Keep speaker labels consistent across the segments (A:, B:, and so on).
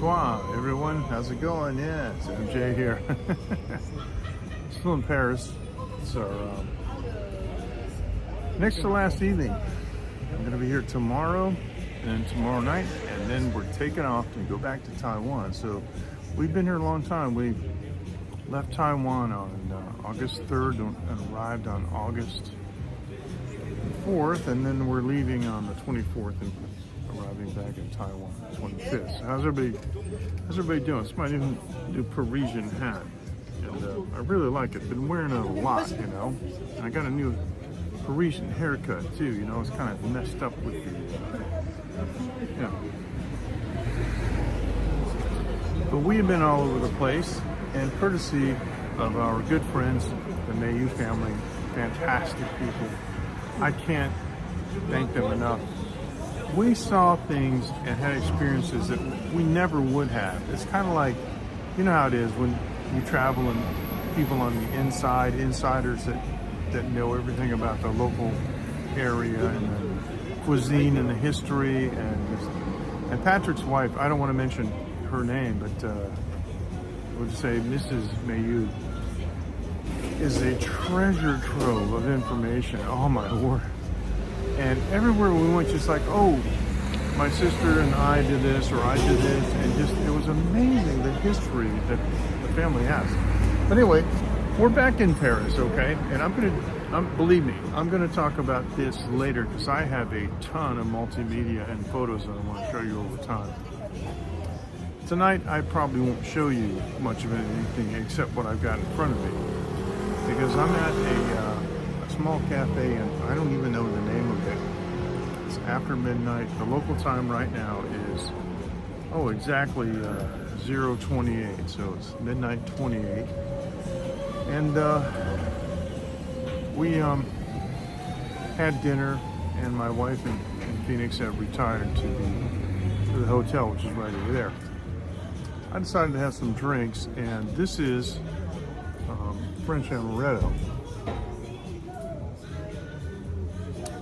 A: Bonsoir, everyone. How's it going? Yeah, it's MJ here. Still in Paris. It's our next to last evening. I'm going to be here tomorrow and tomorrow night, and then we're taking off to go back to Taiwan. So we've been here a long time. We left Taiwan on August 3rd and arrived on August 4th, and then we're leaving on the 24th and arriving back in Taiwan on the 25th. So how's everybody doing? It's my new Parisian hat, and I really like it. Been wearing it a lot, you know. And I got a new Parisian haircut too, you know. It's kind of messed up with the, But we have been all over the place, and courtesy of our good friends, the Mayu family, fantastic people. I can't thank them enough. We saw things and had experiences that we never would have. It's kind of like, you know how it is when you travel and people on the inside, insiders that know everything about the local area and the cuisine and the history and Patrick's wife, I don't want to mention her name, but we'll just say Mrs. Mayu is a treasure trove of information. Oh my word. And everywhere we went, just like, oh, my sister and I did this, or I did this, and just, it was amazing the history that the family has. But anyway, we're back in Paris, okay? And believe me, I'm gonna talk about this later because I have a ton of multimedia and photos that I want to show you over time. Tonight, I probably won't show you much of anything except what I've got in front of me, because I'm at a small cafe, and I don't even know the name of it. It's after midnight. The local time right now is, exactly 0:28, so it's midnight 28. And we had dinner, and my wife and Phoenix have retired to the hotel, which is right over there. I decided to have some drinks, and this is French amaretto.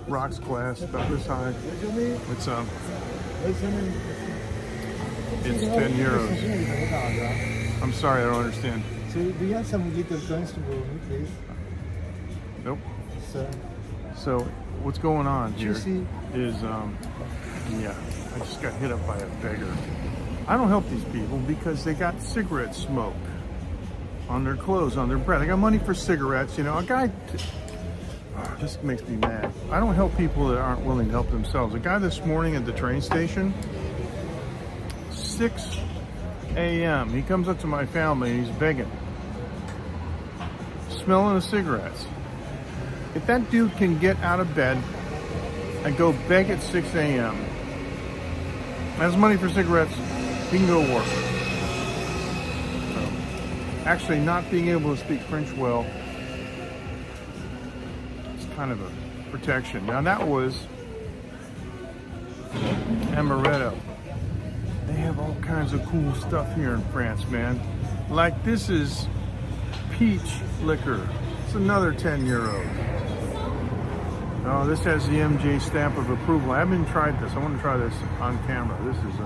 A: Rocks glass, about this high. It's 10 euros. I'm sorry, I don't understand.
B: So do you have some little drinks to go, please?
A: Nope. So what's going on here is, I just got hit up by a beggar. I don't help these people because they got cigarette smoke on their clothes, on their breath. I got money for cigarettes, you know. A guy, this makes me mad. I don't help people that aren't willing to help themselves. A guy this morning at the train station, 6 a.m., he comes up to my family and he's begging, smelling the cigarettes. If that dude can get out of bed and go beg at 6 a.m., has money for cigarettes, he can go work. Actually, not being able to speak French well, it's kind of a protection. Now that was amaretto. They have all kinds of cool stuff here in France, man. Like this is peach liquor. It's another 10 euros. Oh, this has the MJ stamp of approval. I haven't even tried this. I want to try this on camera. This is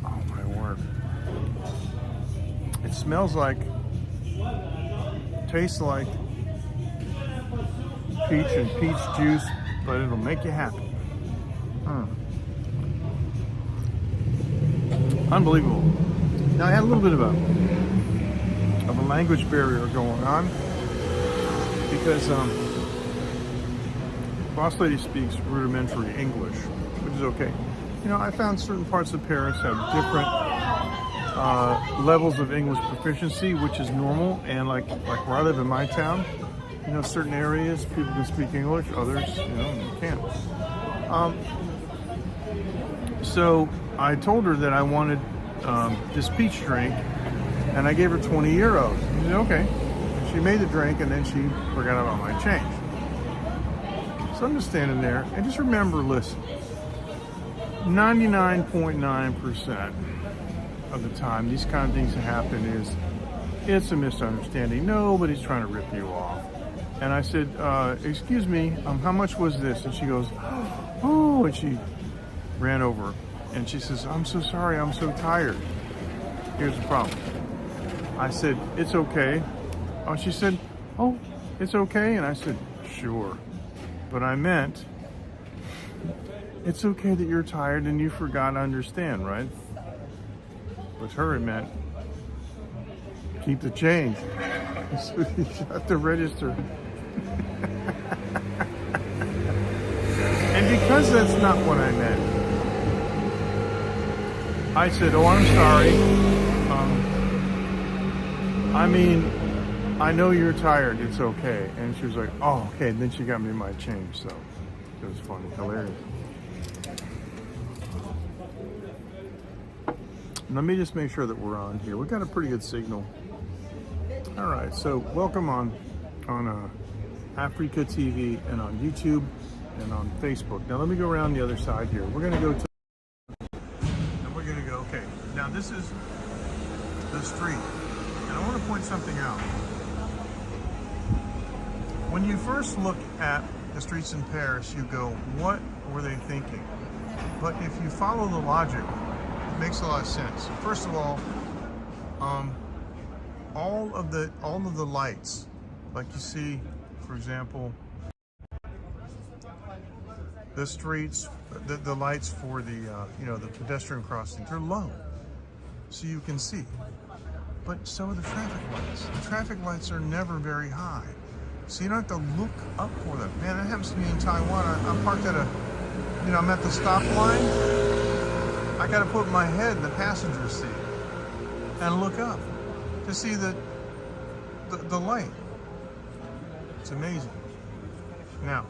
A: oh my word. It smells like, tastes like peach and peach juice, but it'll make you happy. Unbelievable. Now I had a little bit of a language barrier going on because boss lady speaks rudimentary English, which is okay. You know, I found certain parts of Paris have different levels of English proficiency, which is normal. And like where I live in my town, you know, certain areas people can speak English, others, you know, you can't. So I told her that I wanted this peach drink, and I gave her 20 euros. She said, okay. She made the drink, and then she forgot about my change. So I'm just standing there, and just remember, listen, 99.9% of the time, these kind of things that happen it's a misunderstanding. Nobody's trying to rip you off. And I said, excuse me, how much was this? And she goes, oh, and she ran over. And she says, I'm so sorry, I'm so tired. Here's the problem. I said, it's okay. Oh, she said, oh, it's okay. And I said, sure. But I meant, it's okay that you're tired and you forgot to understand, right? With her, it meant, keep the change. So he shut the register. And because that's not what I meant, I said, oh, I'm sorry. I mean, I know you're tired. It's okay. And she was like, oh, okay. And then she got me my change. So it was funny, hilarious. Let me just make sure that we're on here. We got a pretty good signal. All right. So welcome on Africa TV and on YouTube and on Facebook. Now let me go around the other side here. We're going to go to, and we're going to go, okay. Now this is the street. And I want to point something out. When you first look at the streets in Paris, you go, what were they thinking? But if you follow the logic, it makes a lot of sense. First of all of the lights, like you see, for example, the streets, the lights for the the pedestrian crossing, they're low, so you can see. But so are the traffic lights. The traffic lights are never very high, so you don't have to look up for them. Man, that happens to me in Taiwan. I'm parked at I'm at the stop line. I got to put my head in the passenger seat and look up to see the light. It's amazing. Now,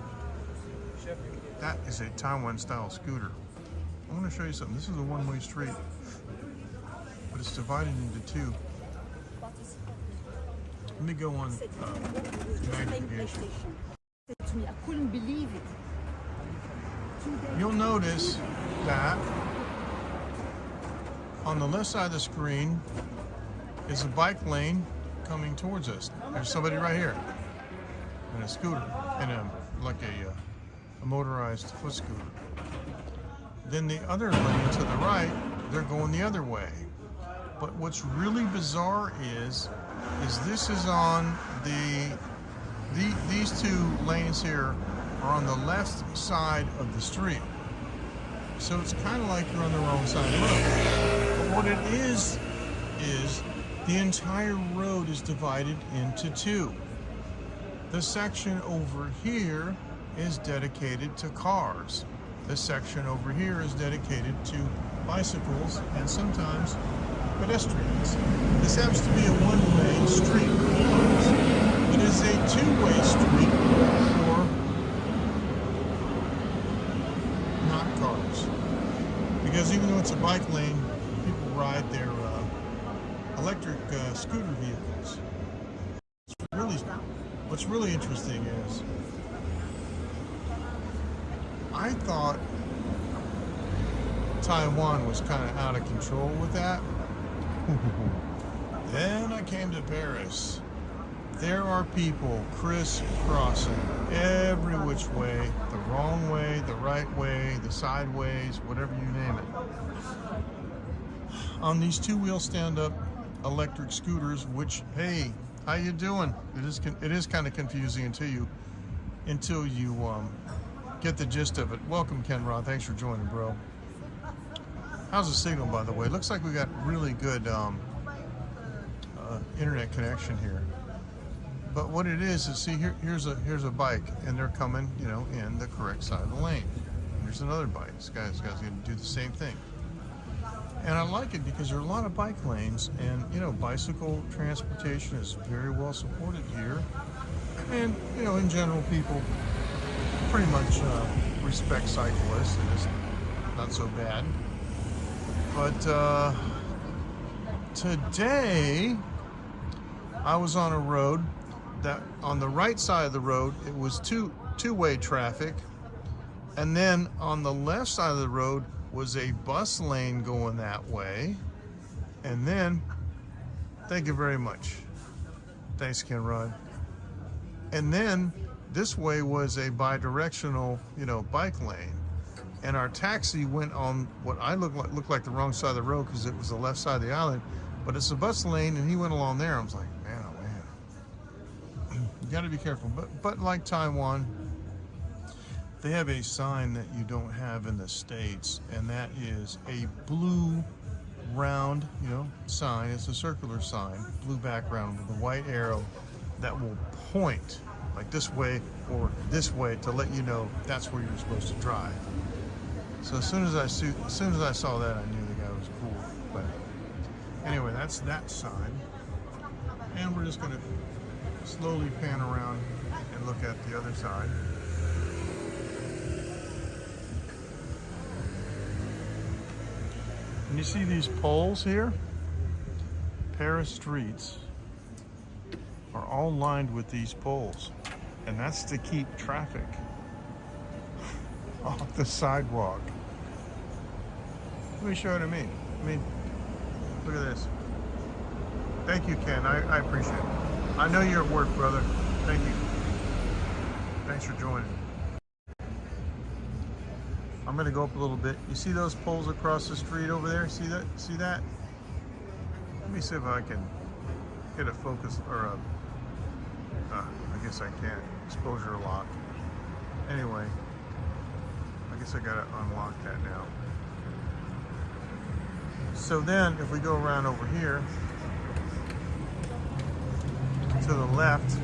A: that is a Taiwan-style scooter. I want to show you something. This is a one-way street, but it's divided into two. Let me go on navigation.
C: I couldn't believe it.
A: You'll notice that on the left side of the screen is a bike lane coming towards us. There's somebody right here in a scooter, in a motorized foot scooter. Then the other lane to the right, they're going the other way. But what's really bizarre is this is on these two lanes here are on the left side of the street. So it's kind of like you're on the wrong side of the road. But what it is the entire road is divided into two. The section over here is dedicated to cars. This section over here is dedicated to bicycles and sometimes pedestrians. This happens to be a one-way street for cars. It is a two-way street for not cars. Because even though it's a bike lane, people ride their electric scooter vehicles. What's really interesting is I thought Taiwan was kind of out of control with that. Then I came to Paris. There are people crisscrossing every which way, the wrong way, the right way, the sideways, whatever you name it. On these two-wheel stand-up electric scooters, which, hey, how you doing? It is kind of confusing until you get the gist of it. Welcome, Ken Rod. Thanks for joining, bro. How's the signal, by the way? Looks like we got really good internet connection here. But what it is see here's a bike, and they're coming, in the correct side of the lane. And there's another bike. This guy's going to do the same thing. And I like it because there are a lot of bike lanes, and bicycle transportation is very well supported here. And in general, people pretty much respect cyclists, and it's not so bad. But today I was on a road that on the right side of the road it was two-way traffic, and then on the left side of the road was a bus lane going that way. And then, thank you very much. Thanks, Ken Rod. And then this way was a bi-directional, bike lane. And our taxi went on what I looked like the wrong side of the road because it was the left side of the island. But it's a bus lane, and he went along there. I was like, man, oh man, you got to be careful. But like Taiwan, they have a sign that you don't have in the States, and that is a blue round, sign. It's a circular sign, blue background with a white arrow that will point like this way or this way to let you know that's where you're supposed to drive. So as soon as I saw that, I knew the guy was cool. But anyway, that's that sign, and we're just gonna slowly pan around and look at the other side. And you see these poles here? Paris streets are all lined with these poles, and that's to keep traffic off the sidewalk. Let me show you what I mean. Look at this. Thank you, Ken. I appreciate it. I know you're at work, brother. Thank you. Thanks for joining. I'm gonna go up a little bit. You see those poles across the street over there? See that? See that? Let me see if I can get a focus or a, I guess I can't. Exposure lock. Anyway, I guess I gotta unlock that now. So then, if we go around over here to the left,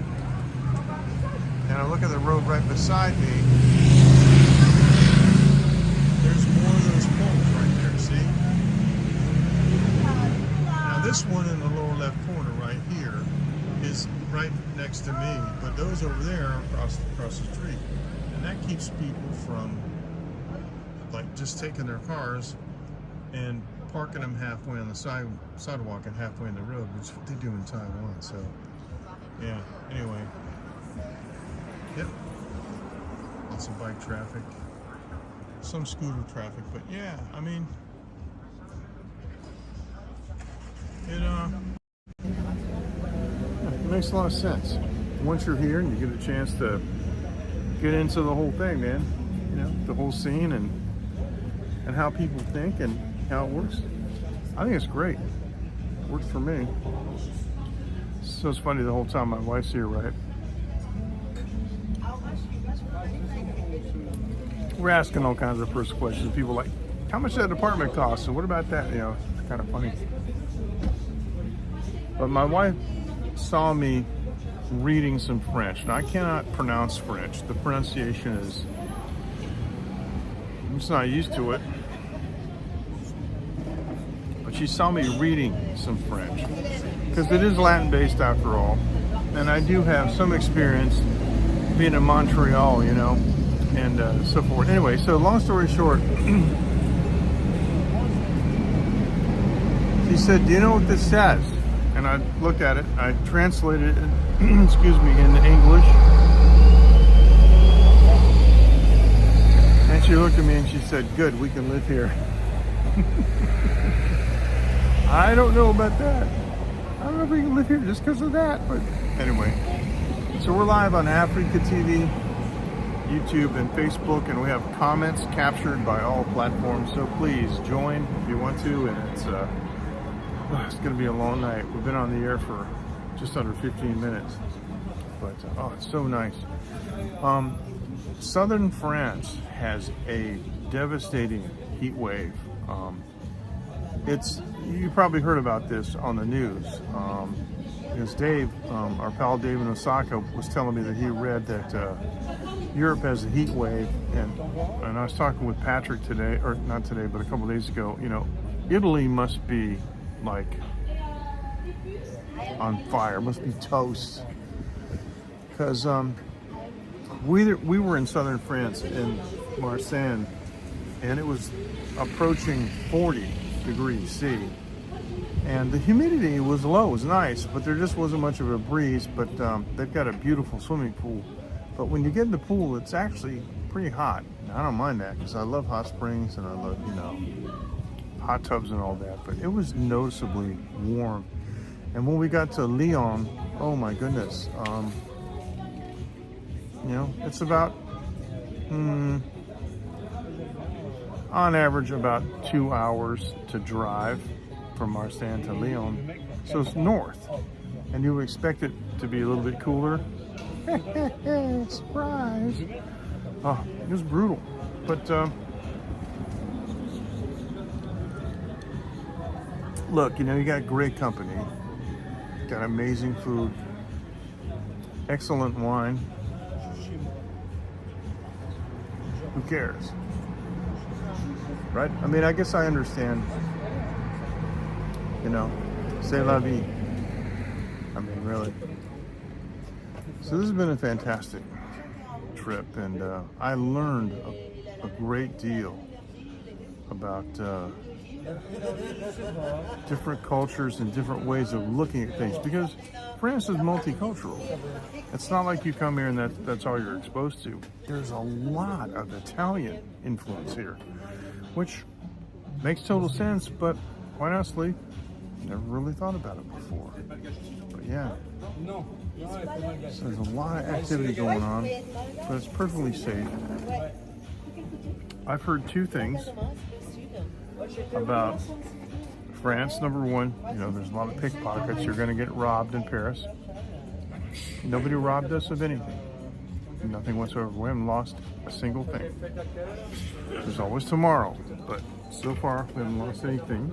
A: and I look at the road right beside me, there's more of those poles right there, see? Now this one in the lower left corner right here is right next to me, but those over there are across the street. And that keeps people from like just taking their cars and parking them halfway on the sidewalk and halfway in the road, which is what they do in Taiwan. So yeah, anyway. Yep. Lots of bike traffic. Some scooter traffic, but yeah, I mean, it makes a lot of sense. Once you're here and you get a chance to get into the whole thing, man, the whole scene and how people think and how it works. I think it's great. It works for me. So it's funny the whole time my wife's here, right? We're asking all kinds of first questions. People like, how much that apartment costs? And what about that? It's kind of funny. But my wife saw me reading some French. Now I cannot pronounce French. The pronunciation is, I'm just not used to it. But she saw me reading some French. Because it is Latin based after all. And I do have some experience being in Montreal, and so forth. Anyway, so long story short, she said, do you know what this says? And I looked at it, I translated it, excuse me, into English. And she looked at me and she said, good, we can live here. I don't know about that. I don't know if we can live here just because of that, but anyway. So we're live on Africa TV, YouTube, and Facebook, and we have comments captured by all platforms. So please join if you want to, and it's going to be a long night. We've been on the air for just under 15 minutes, but it's so nice. Southern France has a devastating heat wave. You probably heard about this on the news. Because Dave, our pal Dave in Osaka, was telling me that he read that Europe has a heat wave, and I was talking with Patrick today, or not today, but a couple days ago. Italy must be like on fire, must be toast, because we were in southern France in Marseille, and it was approaching 40 degrees C. And the humidity was low, it was nice, but there just wasn't much of a breeze. But they've got a beautiful swimming pool. But when you get in the pool, it's actually pretty hot. Now, I don't mind that because I love hot springs and I love, hot tubs and all that. But it was noticeably warm. And when we got to Lyon, oh my goodness, You know, it's about, on average, about 2 hours to drive from Marseille to Lyon. So it's north. And you would expect it to be a little bit cooler. Surprise! Oh, it was brutal. But look, you know, you got great company, got amazing food, excellent wine. Who cares? Right? I mean, I guess I understand, you know, c'est la vie. I mean, really. So this has been a fantastic trip, and I learned a great deal about different cultures and different ways of looking at things, because France is multicultural. It's not like you come here and that's all you're exposed to. There's a lot of Italian influence here, which makes total sense, but quite honestly, never really thought about it before. But yeah, so there's a lot of activity going on, but it's perfectly safe. I've heard two things about France. Number one, you know, there's a lot of pickpockets. You're going to get robbed in Paris. Nobody robbed us of anything. Nothing whatsoever. We haven't lost a single thing. There's always tomorrow, but so far we haven't lost anything.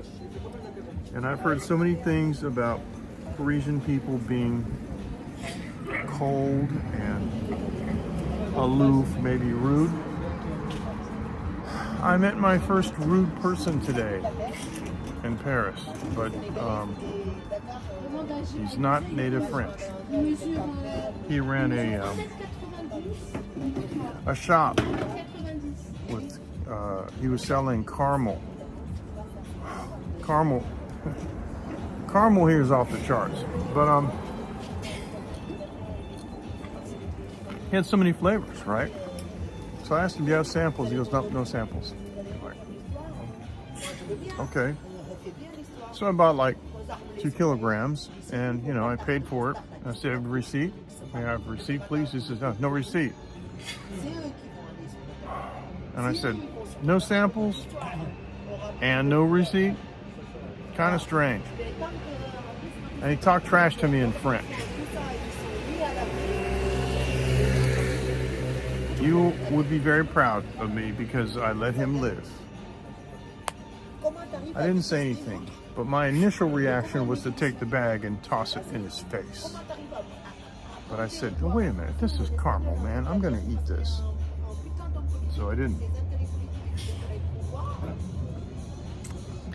A: And I've heard so many things about Parisian people being cold and aloof, maybe rude. I met my first rude person today in Paris, but he's not native French. He ran a shop with, he was selling caramel. Caramel here is off the charts, but he had so many flavors, right? So I asked him, do you have samples? He goes, no samples. I'm like, okay. So I bought like 2 kilograms, and you know, I paid for it. I said, have a receipt? May I have a receipt, please? He says, no receipt. And I said, no samples and no receipt? Kind of strange. And he talked trash to me in French. You would be very proud of me because I let him live. I didn't say anything, but my initial reaction was to take the bag and toss it in his face. But I said, oh, wait a minute, this is caramel, man. I'm going to eat this. So I didn't.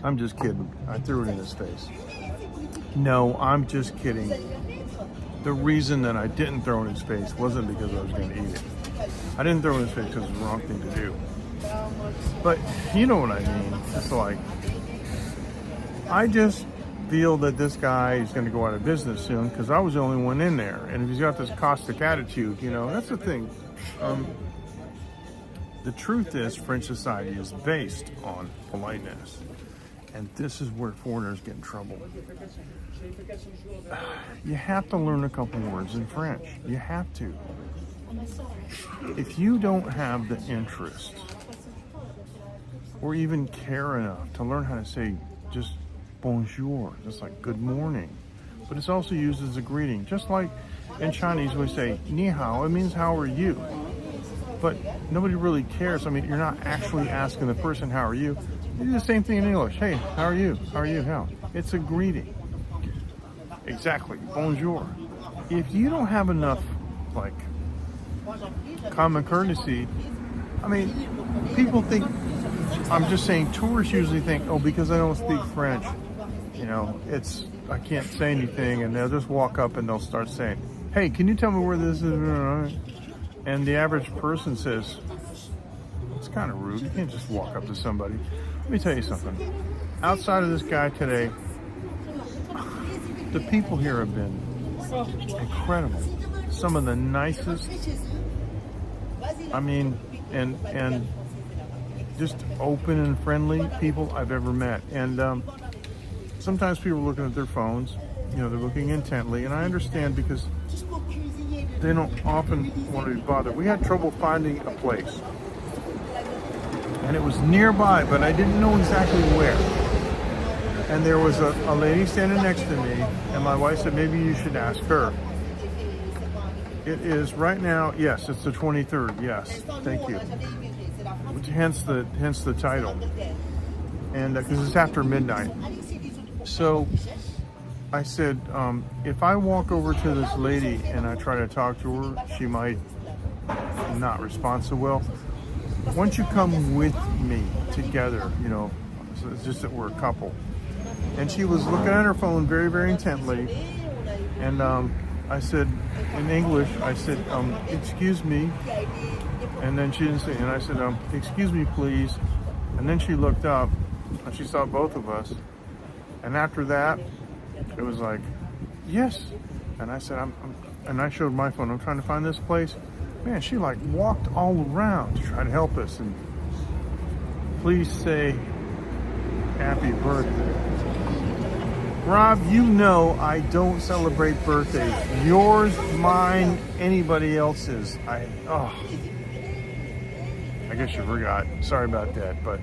A: I'm just kidding. I threw it in his face. No, I'm just kidding. The reason that I didn't throw it in his face wasn't because I was going to eat it. I didn't throw it in his face because it was the wrong thing to do. But you know what I mean. It's like, I just feel that this guy is going to go out of business soon because I was the only one in there. And if he's got this caustic attitude, you know, that's the thing. The truth is, French society is based on politeness. And this is where foreigners get in trouble. You have to learn a couple words in French. You have to. If you don't have the interest or even care enough to learn how to say just bonjour, just like good morning, but it's also used as a greeting. Just like in Chinese we say ni hao, it means how are you? But nobody really cares. I mean, you're not actually asking the person how are you. You do the same thing in English. Hey, how are you? How are you? How? It's a greeting. Exactly. Bonjour. If you don't have enough, like, common courtesy, I mean, people think, I'm just saying, tourists usually think, oh, because I don't speak French, you know, I can't say anything, and they'll just walk up and they'll start saying, hey, can you tell me where this is? And the average person says, it's kind of rude. You can't just walk up to somebody. Let me tell you something. Outside of this guy today, the people here have been incredible. Some of the nicest, I mean, and just open and friendly people I've ever met. And sometimes people are looking at their phones, you know, they're looking intently, and I understand because they don't often want to be bothered. We had trouble finding a place. And it was nearby, but I didn't know exactly where. And there was a lady standing next to me, and my wife said, maybe you should ask her. It is right now, yes, it's the 23rd, yes, thank you. Hence the title. And because it's after midnight. So I said, if I walk over to this lady and I try to talk to her, she might not respond so well. Why don't you come with me together, you know, so it's just that we're a couple. And she was looking at her phone very, very intently. And I said, in English, I said, excuse me. And then she didn't say, and I said, excuse me, please. And then she looked up and she saw both of us. And after that, it was like, yes. And I said, and I showed my phone, I'm trying to find this place. Man, she like walked all around to try to help us. And please say happy birthday. Rob, you know I don't celebrate birthdays. Yours, mine, anybody else's. I guess you forgot. Sorry about that, but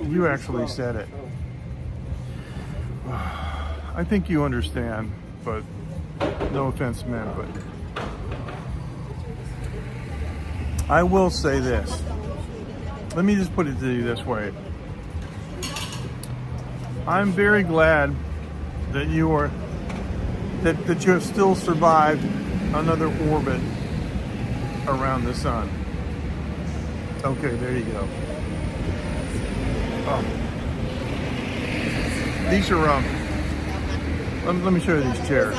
A: you actually said it. I think you understand, but no offense meant, but I will say this. Let me just put it to you this way. I'm very glad that you are that you have still survived another orbit around the sun. Okay, there you go. Oh. These are let me show you these chairs.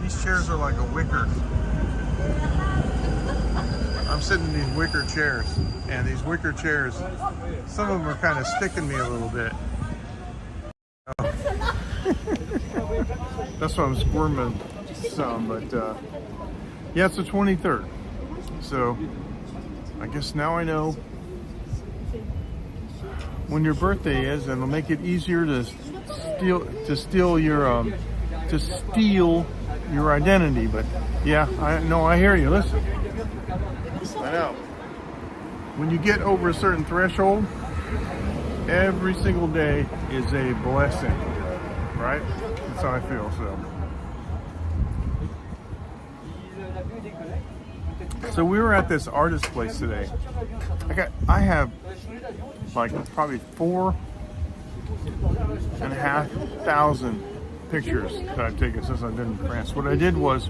A: These chairs are like a wicker. I'm sitting in these wicker chairs, and these wicker chairs, some of them are kind of sticking me a little bit. That's why I'm squirming some, but yeah, it's the 23rd. So I guess now I know when your birthday is, and it'll make it easier to steal your identity. But yeah, I hear you. Listen. I know. When you get over a certain threshold, every single day is a blessing, right? That's how I feel. So we were at this artist place today. I have like probably 4,500 pictures that I've taken since I've been in France. What I did was,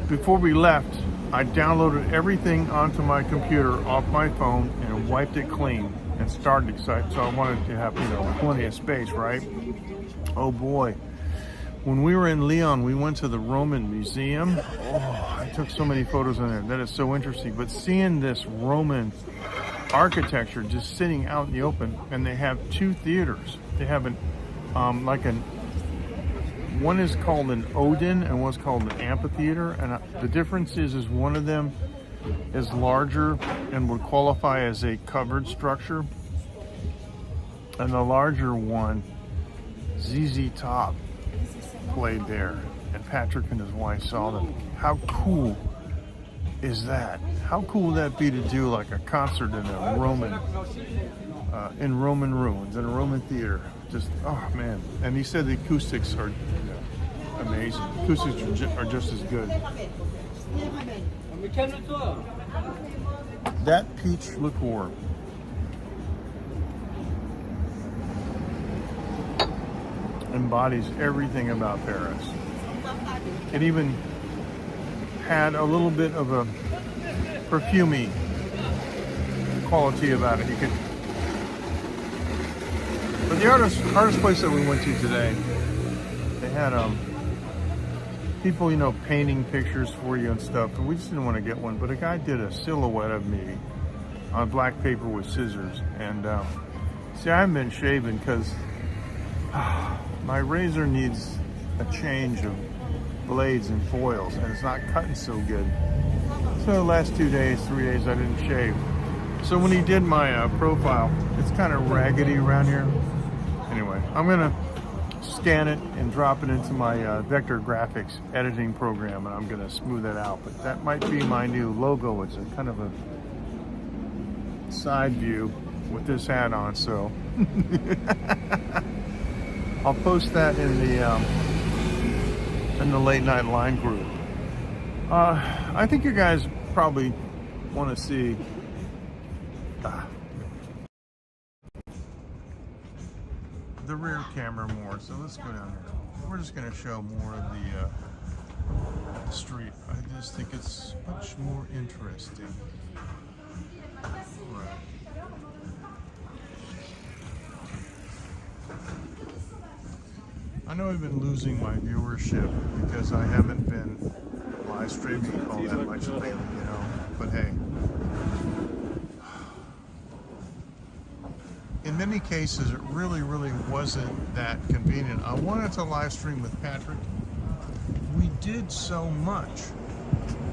A: before we left, I downloaded everything onto my computer off my phone and wiped it clean and started it. So I wanted to have, plenty of space, right? Oh boy. When we were in Lyon, we went to the Roman Museum. Oh, I took so many photos in there. That is so interesting. But seeing this Roman architecture just sitting out in the open, and they have two theaters. They have one is called an Odin and one's called an amphitheater. And the difference is one of them is larger and would qualify as a covered structure. And the larger one, ZZ Top played there, and Patrick and his wife saw them. How cool is that? How cool would that be to do like a concert in a Roman ruins, in a Roman theater? Just, oh man. And he said the acoustics are amazing. Acoustics are just as good. That peach liqueur embodies everything about Paris. It even had a little bit of a perfumey quality about it. But the artist place that we went to today, they had people, painting pictures for you and stuff, and we just didn't want to get one. But a guy did a silhouette of me on black paper with scissors, and see, I haven't been shaving because my razor needs a change of blades and foils, and it's not cutting so good. So the last 3 days, I didn't shave. So when he did my profile, it's kind of raggedy around here. Anyway, I'm gonna scan it and drop it into my vector graphics editing program, and I'm gonna smooth it out. But that might be my new logo. It's a kind of a side view with this hat on, so I'll post that in the late night line group. I think you guys probably want to see the rear camera more, so let's go down here. We're just going to show more of the street. I just think it's much more interesting. Right. I know I've been losing my viewership because I haven't been live streaming all that much lately, you know, but hey. In many cases, it really wasn't that convenient. I wanted to live stream with Patrick. We did so much.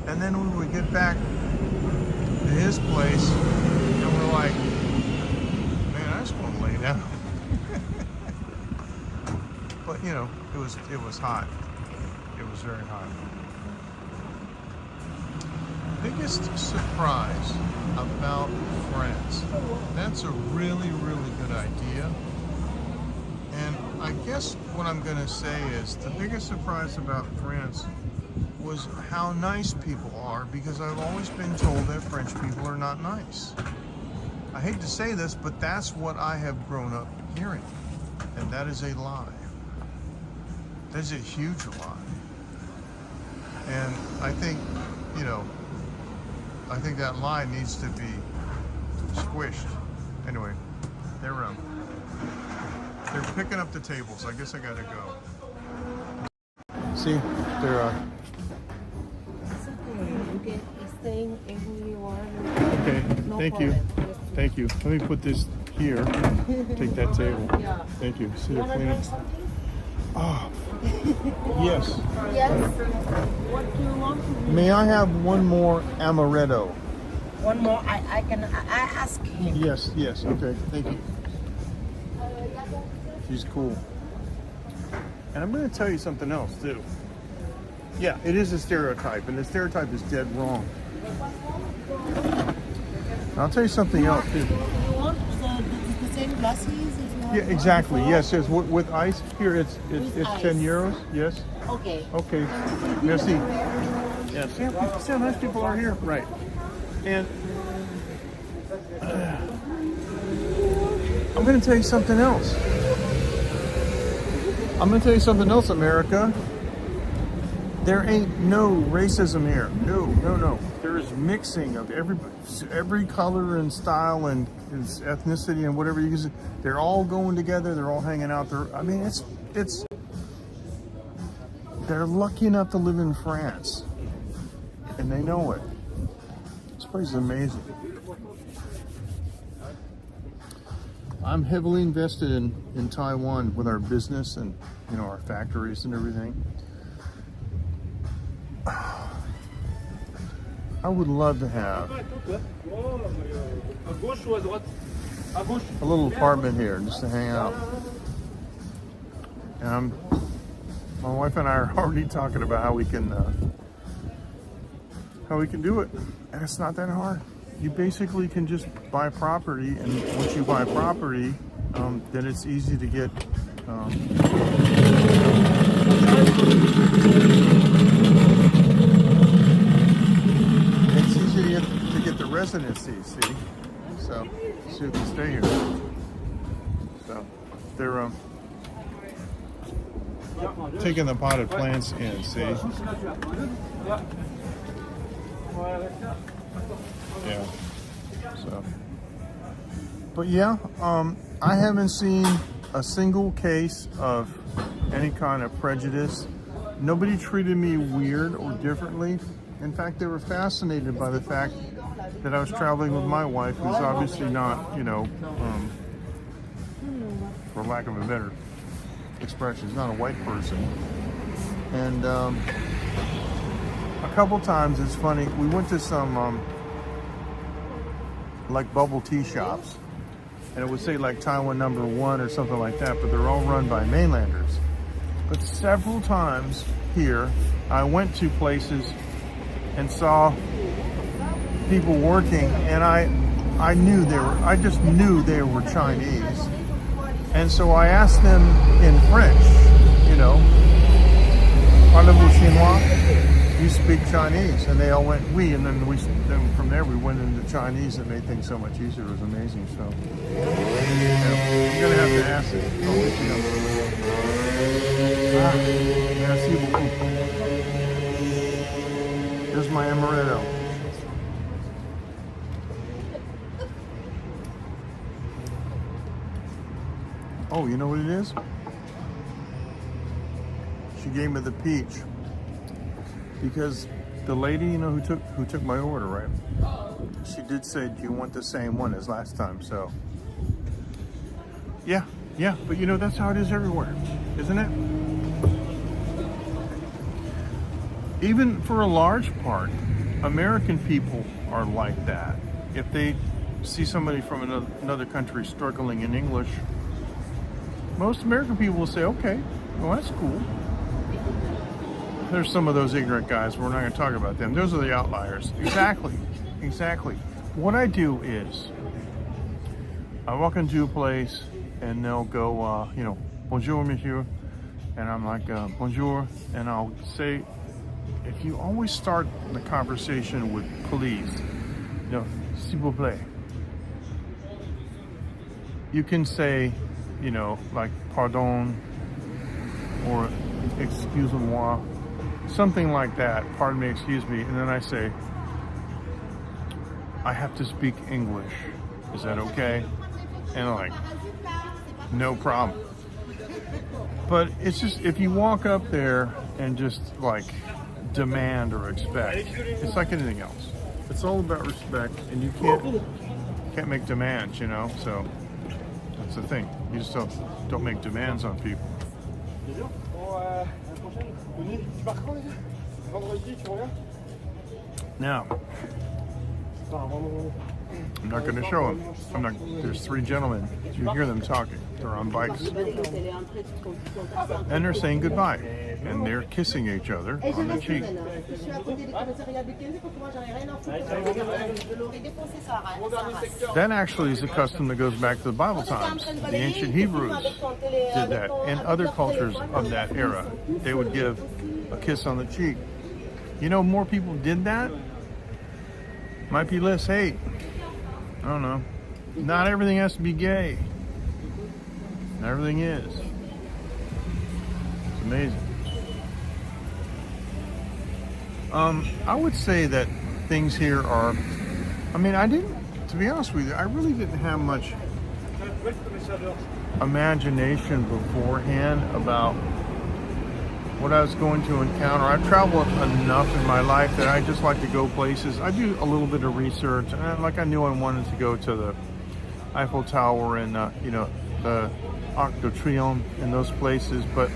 A: And then we would get back to his place and we're like, man, I just want to lay down. But you know, it was hot. It was very hot. Biggest surprise about France. That's a really good idea. And I guess what I'm going to say is the biggest surprise about France was how nice people are, because I've always been told that French people are not nice. I hate to say this, but that's what I have grown up hearing. And that is a lie. That is a huge lie. And I think, you know, I think that line needs to be squished. Anyway, they're picking up the tables. I guess I gotta go. See, they're
C: It's okay. You can stay who you are.
A: okay.
C: No
A: Thank you.
C: problem.
A: Thank you. Let me put this here. Take that table.
C: Yeah.
A: Thank you. See,
C: You
A: they're
C: wanna
A: cleaning.
C: drink something?
A: Oh, yes.
C: Yes. What do you want?
A: May I have one more amaretto?
C: One more. I ask him.
A: Yes. Okay. Thank you. She's cool. And I'm going to tell you something else too. Yeah, it is a stereotype, and the stereotype is dead wrong. I'll tell you something else too.
C: You want the same glasses? If you have
A: Yeah, exactly. Yes. With ice here, it's
C: ice.
A: 10 euros. Yes.
C: Okay.
A: Okay. Merci. Yes. Yeah, see how nice people are here. Right. And I'm going to tell you something else. America. There ain't no racism here. No. There is mixing of every color and style and ethnicity and whatever you use. They're all going together. They're all hanging out there. I mean, it's. They're lucky enough to live in France, and they know it. This place is amazing. I'm heavily invested in Taiwan with our business and, you know, our factories and everything. I would love to have a little apartment here just to hang out. And my wife and I are already talking about how we can do it, and it's not that hard. You basically can just buy property, and once you buy property, then it's easy to get. It's easy to get the residency. See, so you can stay here. So they're taking the potted plants in. See. Yeah. So, but yeah, I haven't seen a single case of any kind of prejudice. Nobody treated me weird or differently. In fact, they were fascinated by the fact that I was traveling with my wife, who's obviously not, you know, for lack of a better expression, she's not a white person. And a couple times, it's funny, we went to some like bubble tea shops. And it would say like Taiwan #1 or something like that, but they're all run by mainlanders. But several times here, I went to places and saw people working, and I just knew they were Chinese. And so I asked them in French, you know, parlez-vous chinois? You speak Chinese? And they all went, oui. And then from there we went into Chinese. It made things so much easier. It was amazing. So I'm gonna have to ask it. I'll let you know. Merci beaucoup. Here's my amaretto. Oh, you know what it is? She gave me the peach because the lady, you know, who took my order, right? She did say, "Do you want the same one as last time?" So, yeah. But you know, that's how it is everywhere, isn't it? Even for a large part, American people are like that. If they see somebody from another country struggling in English, most American people will say, okay, well, that's cool. There's some of those ignorant guys, but we're not going to talk about them. Those are the outliers. Exactly. What I do is, I walk into a place and they'll go, you know, bonjour, monsieur. And I'm like, bonjour. And I'll say, if you always start the conversation with please, you know, s'il vous plaît. You can say, you know, like pardon or excusez-moi, something like that. Pardon me, excuse me. And then I say, I have to speak English. Is that okay? And I'm like, no problem. But it's just, if you walk up there and just like demand or expect, it's like anything else. It's all about respect, and you can't make demands, you know. So that's the thing. You just don't make demands on people. Now, I'm not going to show them. There's three gentlemen. You hear them talking. They're on bikes. And they're saying goodbye. And they're kissing each other on the cheek. That actually is a custom that goes back to the Bible times. The ancient Hebrews did that. And other cultures of that era, they would give a kiss on the cheek. You know, more people did that. Might be less hate. I don't know. Not everything has to be gay. Not everything is. It's amazing. I would say that things here are, to be honest with you, I really didn't have much imagination beforehand about what I was going to encounter. I've traveled enough in my life that I just like to go places. I do a little bit of research, and I knew I wanted to go to the Eiffel Tower and the Arc de Triomphe and those places, but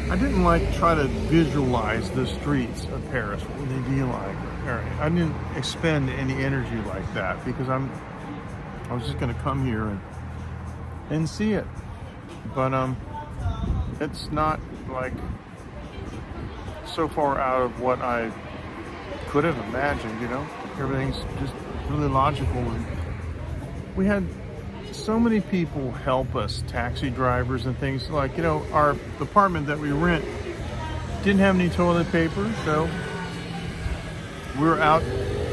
A: I didn't try to visualize the streets of Paris. What would they be like? I didn't expend any energy like that because I was just going to come here and see it. But it's not like so far out of what I could have imagined, you know. Everything's just really logical. And we had so many people help us, taxi drivers and things like, you know, our apartment that we rent didn't have any toilet paper, so we were out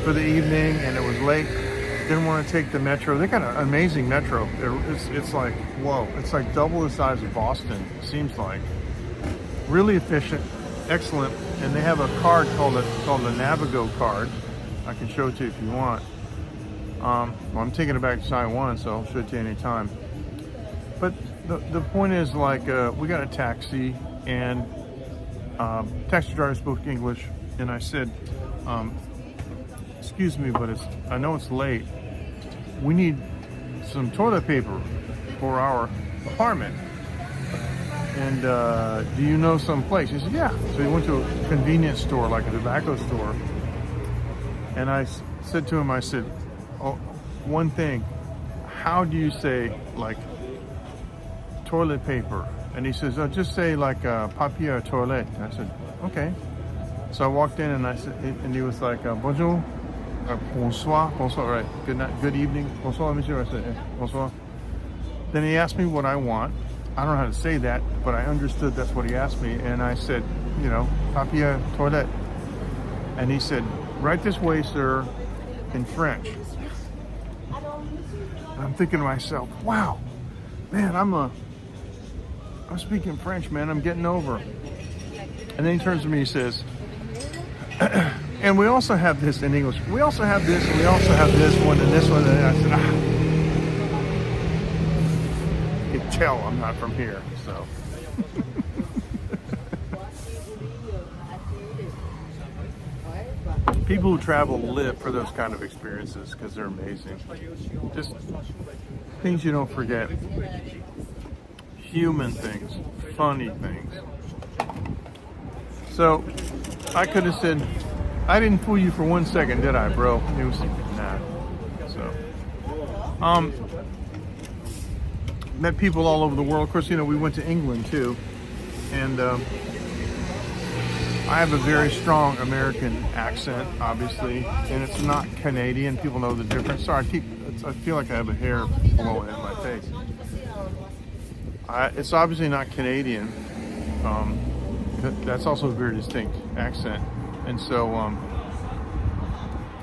A: for the evening and it was late. Didn't want to take the metro. They got an amazing metro. It's like, whoa, it's like double the size of Boston, it seems like. Really efficient, excellent, and they have a card called the Navigo card. I can show it to you if you want. Well, I'm taking it back to Taiwan, so I'll show it to you anytime. But the point is, like, we got a taxi, and taxi driver spoke English, and I said, excuse me, but I know it's late. We need some toilet paper for our apartment. And do you know some place? He said, yeah. So he went to a convenience store, like a tobacco store. And I said to him, I said, oh, one thing. How do you say like toilet paper? And he says, oh, just say like papier toilette. I said, okay. So I walked in and I said, and he was like, bonjour, bonsoir, bonsoir, right? Good night, good evening, bonsoir, monsieur. I said, bonsoir. Then he asked me what I want. I don't know how to say that, but I understood that's what he asked me. And I said, you know, papier toilette. And he said, right this way, sir, in French. And I'm thinking to myself, wow, man, I'm speaking French, man. I'm getting over. And then he turns to me and he says, and we also have this in English. We also have this, and we also have this one, and this one. And I said, you can tell I'm not from here, so. People who travel live for those kind of experiences because they're amazing. Just things you don't forget. Human things, funny things. So I could have said, I didn't fool you for 1 second, did I, bro? It was nah. So met people all over the world. Of course, you know, we went to England too, and I have a very strong American accent, obviously, and it's not Canadian. People know the difference. Sorry, I feel like I have a hair blowing in my face. It's obviously not Canadian. That's also a very distinct accent. And so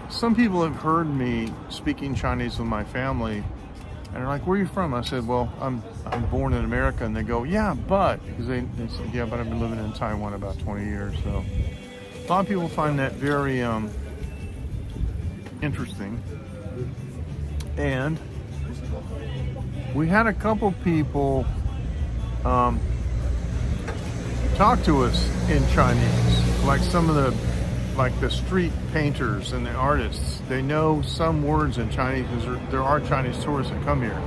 A: some people have heard me speaking Chinese with my family, and they're like, where are you from? I said, well, I'm born in America. And they go, yeah, but, because they said, yeah, but I've been living in Taiwan about 20 years. So a lot of people find that very interesting. And we had a couple people talk to us in Chinese, like some of the street painters and the artists. They know some words in Chinese because there are Chinese tourists that come here,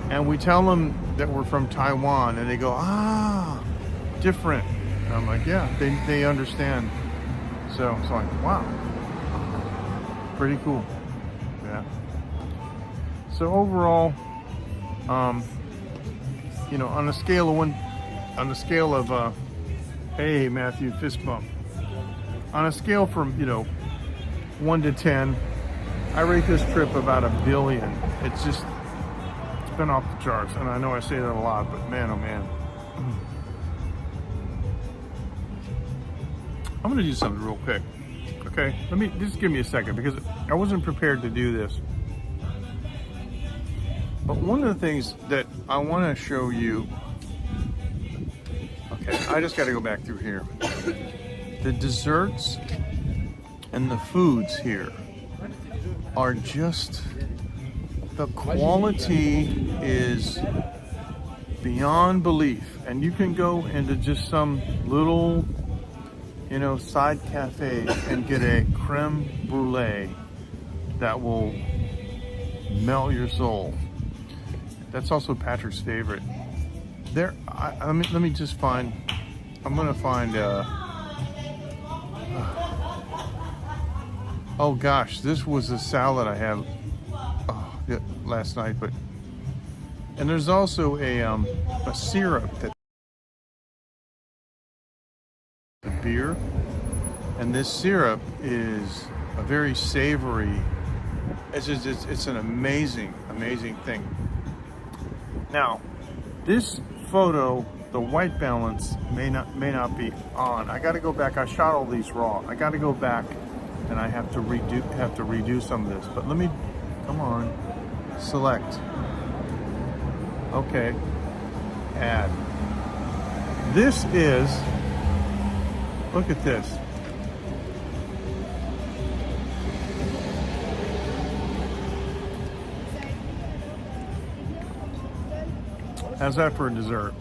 A: and we tell them that we're from Taiwan, and they go, different. And I'm like, yeah, they understand. So it's like, wow, pretty cool. Yeah. So overall, you know, on a scale of hey Matthew, fist bump. On a scale from, you know, 1 to 10, I rate this trip about 1 billion. It's been off the charts, and I know I say that a lot, but man, oh man. I'm gonna do something real quick, okay? Just give me a second, because I wasn't prepared to do this. But one of the things that I wanna show you, okay, I just gotta go back through here. The desserts and the foods here are just, the quality is beyond belief. And you can go into just some little, you know, side cafe and get a creme brulee that will melt your soul. That's also Patrick's favorite. Let me just find, I'm gonna find, oh gosh, this was a salad I had last night, and there's also a syrup that beer, and this syrup is a very savory. It's an amazing thing. Now, this photo, the white balance may not be on. I got to go back. I shot all these raw. I got to go back, and I have to redo some of this. But come on, select. Okay, add. This is, look at this. How's that for a dessert?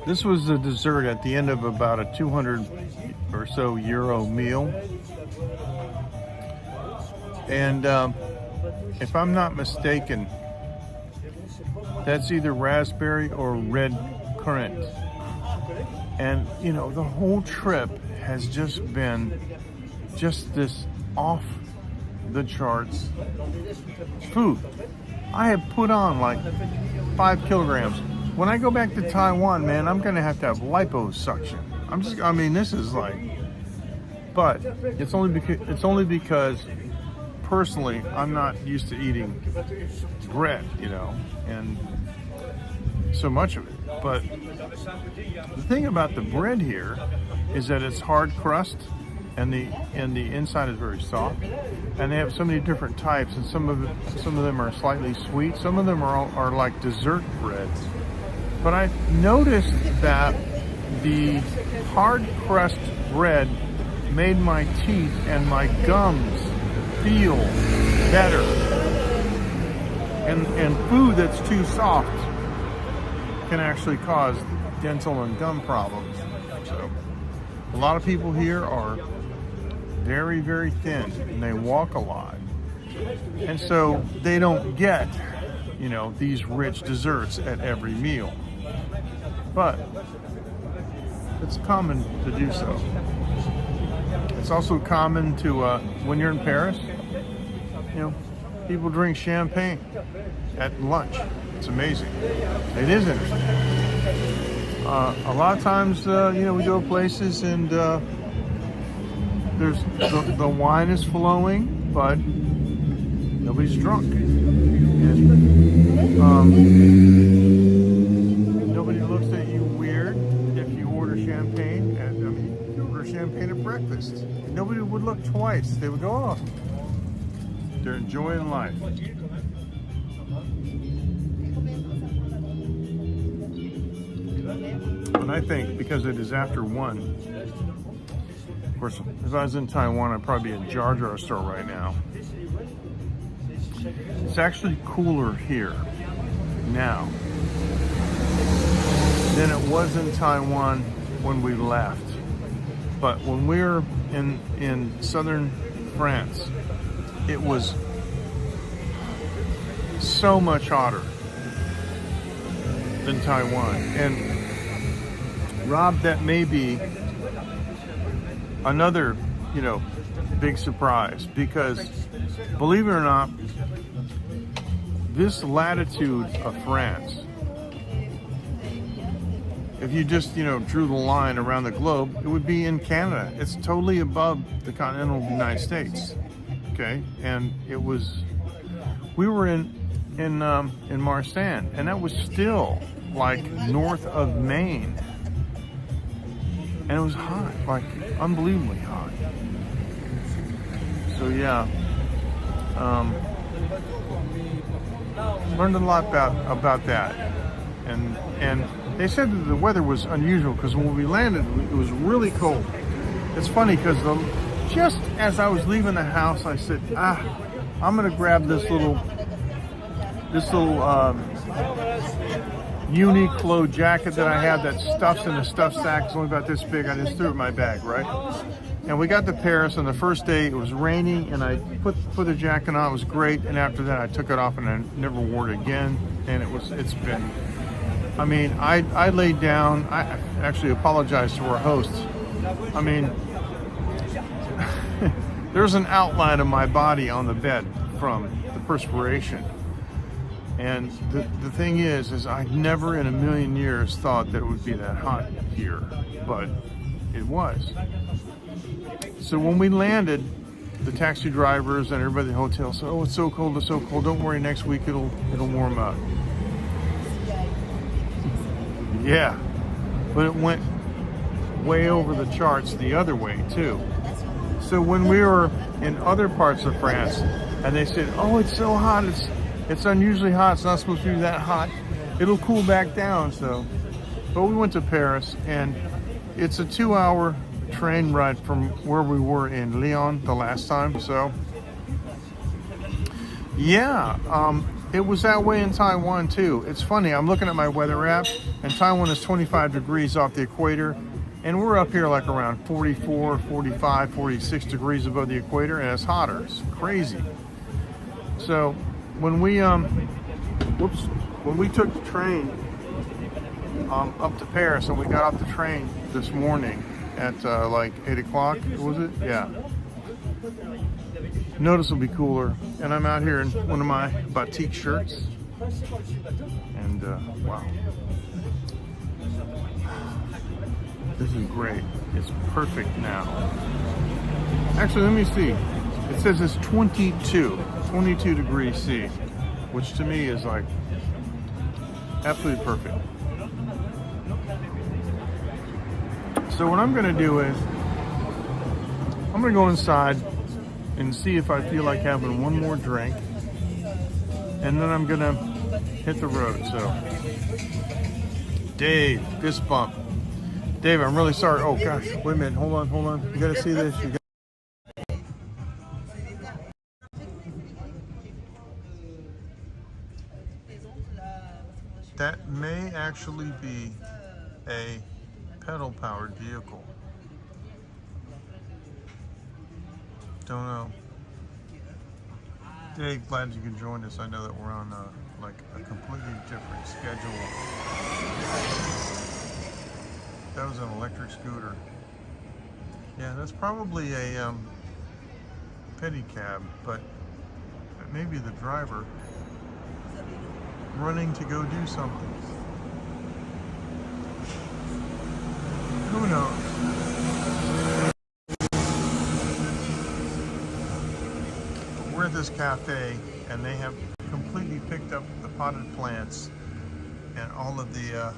A: This was the dessert at the end of about a 200 or so euro meal. And if I'm not mistaken, that's either raspberry or red currant. And you know, the whole trip has just been just this off the charts food. I have put on like 5 kilograms. When I go back to Taiwan, man, I'm gonna have liposuction. I mean, this is like, but it's only because personally, I'm not used to eating bread, you know, and so much of it. But the thing about the bread here is that it's hard crust, and the inside is very soft. And they have so many different types, and some of them are slightly sweet. Some of them are like dessert breads. But I noticed that the hard crust bread made my teeth and my gums feel better. And food that's too soft can actually cause dental and gum problems. So a lot of people here are very, very thin, and they walk a lot. And so they don't get, you know, these rich desserts at every meal. But it's common to do so. It's also common to, when you're in Paris, you know, people drink champagne at lunch. It's amazing. It is interesting. A lot of times, you know, we go places and there's the wine is flowing, but nobody's drunk. And nobody looks at you weird if you order champagne. And I mean, you order champagne at breakfast. And nobody would look twice. They would go, oh, they're enjoying life. And I think because it is after 1, of course, if I was in Taiwan, I'd probably be in Jar Jar store right now. It's actually cooler here now than it was in Taiwan when we left. But when we were in southern France, it was so much hotter than Taiwan. And Rob, that may be another, you know, big surprise, because believe it or not, this latitude of France, if you just, you know, drew the line around the globe, it would be in Canada. It's totally above the continental United States. Okay, and we were in Marseille, and that was still like north of Maine, and it was hot, like unbelievably hot. So yeah, learned a lot about that, and they said that the weather was unusual because when we landed, it was really cold. It's funny because just as I was leaving the house, I said, I'm gonna grab this little Uniqlo jacket that I had that stuffs in a stuff sack. It's only about this big. I just threw it in my bag, right? And we got to Paris, and the first day it was raining, and I put the jacket on. It was great, and after that I took it off and I never wore it again. And it's been, I mean, I laid down. I actually apologized to our hosts. I mean, there's an outline of my body on the bed from the perspiration. And the thing is I never in a million years thought that it would be that hot here, but it was. So when we landed, the taxi drivers and everybody at the hotel said, oh, it's so cold, don't worry, next week it'll warm up. Yeah, but it went way over the charts the other way too. So when we were in other parts of France and they said, oh, it's so hot, it's unusually hot, it's not supposed to be that hot, it'll cool back down. So, but we went to Paris, and it's a 2-hour train ride from where we were in Lyon the last time. So yeah, it was that way in Taiwan too. It's funny, I'm looking at my weather app, and Taiwan is 25 degrees off the equator, and we're up here like around 44, 45, 46 degrees above the equator, and it's hotter. It's crazy. So when we took the train up to Paris, and we got off the train this morning at like 8 o'clock, was it? Yeah. noticeably cooler. And I'm out here in one of my batik shirts. And wow. This is great. It's perfect now. Actually, let me see. It says it's 22 degrees C, which to me is like absolutely perfect. So what I'm gonna do is, I'm gonna go inside and see if I feel like having one more drink, and then I'm gonna hit the road. So, Dave, fist bump. Dave, I'm really sorry. Oh gosh, wait a minute, hold on. You gotta see this. That may actually be a pedal-powered vehicle. Don't know. Dave, glad you could join us. I know that we're on like a completely different schedule. That was an electric scooter. Yeah, that's probably a pedicab, but maybe the driver running to go do something. Who knows? We're at this cafe, and they have completely picked up the potted plants and all of the,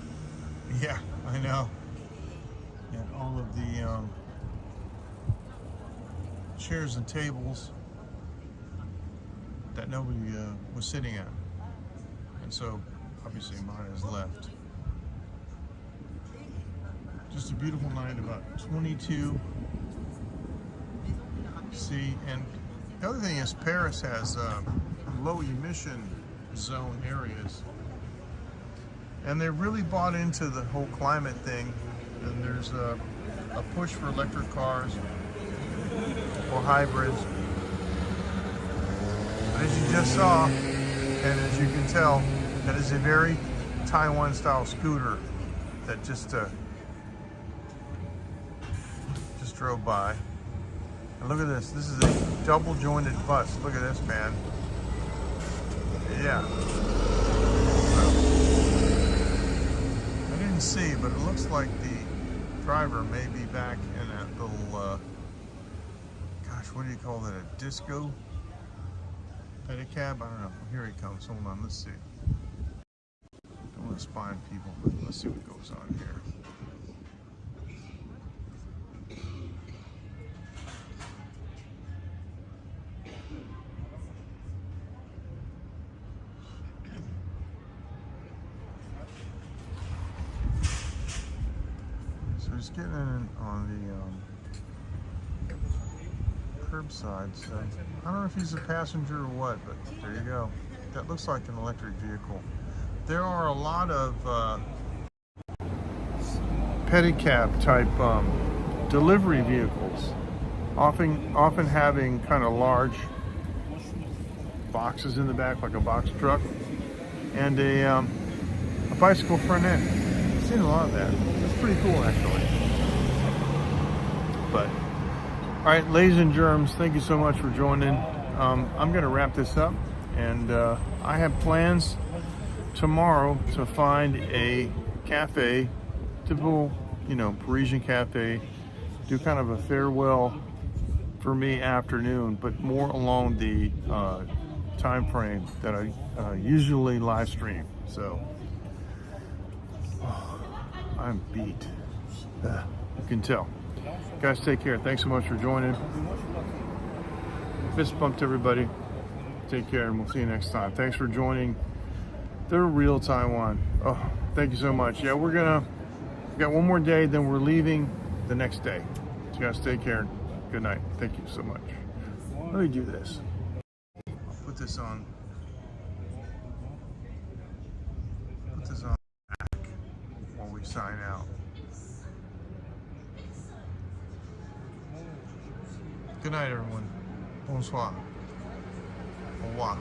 A: yeah, I know. And all of the chairs and tables that nobody was sitting at. And so, obviously, mine is left. Just a beautiful night, about 22 C. And the other thing is, Paris has low emission zone areas. And they really bought into the whole climate thing. And there's a push for electric cars or hybrids. But as you just saw, and as you can tell, that is a very Taiwan style scooter that just drove by. And look at this. This is a double jointed bus. Look at this, man. Yeah. I didn't see, but it looks like the driver may be back in that little, gosh, what do you call that? A disco pedicab? I don't know. Here he comes. Hold on. Let's see. Don't want to spy on people, but let's see what goes on here. He's getting in on the curbside, so I don't know if he's a passenger or what, but there you go. That looks like an electric vehicle. There are a lot of pedicab type delivery vehicles, often having kind of large boxes in the back, like a box truck, and a bicycle front end. I've seen a lot of that. It's pretty cool, actually. But, all right, ladies and germs, thank you so much for joining. I'm going to wrap this up, and I have plans tomorrow to find a cafe, typical, Parisian cafe, do kind of a farewell for me afternoon, but more along the time frame that I usually live stream. So, I'm beat. You can tell. Guys, take care. Thanks so much for joining. Fist bump to everybody. Take care, and we'll see you next time. Thanks for joining The Real Taiwan. Oh, thank you so much. Yeah, we got one more day, then we're leaving the next day. So you guys take care. Good night. Thank you so much. Let me do this. I'll put this on. Put this on back while we sign out. Good night, everyone. Bonsoir. Au revoir.